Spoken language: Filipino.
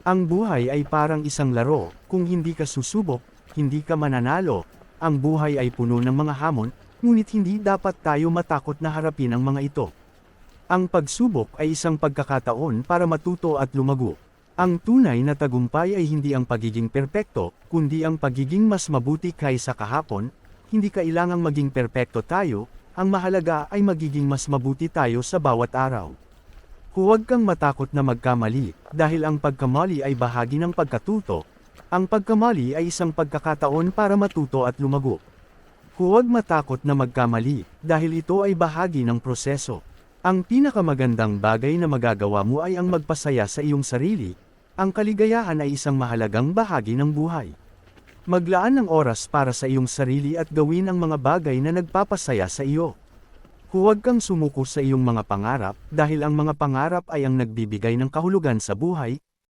Ang buhay ay parang isang laro, kung hindi ka susubok, hindi ka mananalo. Ang buhay ay puno ng mga hamon, ngunit hindi dapat tayo matakot na harapin ang mga ito. Ang pagsubok ay isang pagkakataon para matuto at lumago. Ang tunay na tagumpay ay hindi ang pagiging perpekto, kundi ang pagiging mas mabuti kaysa kahapon. Hindi kailangang maging perpekto tayo, ang mahalaga ay magiging mas mabuti tayo sa bawat araw. Huwag kang matakot na magkamali, dahil ang pagkamali ay bahagi ng pagkatuto. Ang pagkamali ay isang pagkakataon para matuto at lumago. Huwag matakot na magkamali, dahil ito ay bahagi ng proseso. Ang pinakamagandang bagay na magagawa mo ay ang magpasaya sa iyong sarili. Ang kaligayahan ay isang mahalagang bahagi ng buhay. Maglaan ng oras para sa iyong sarili at gawin ang mga bagay na nagpapasaya sa iyo. Huwag kang sumuko sa iyong mga pangarap, dahil ang mga pangarap ay ang nagbibigay ng kahulugan sa buhay,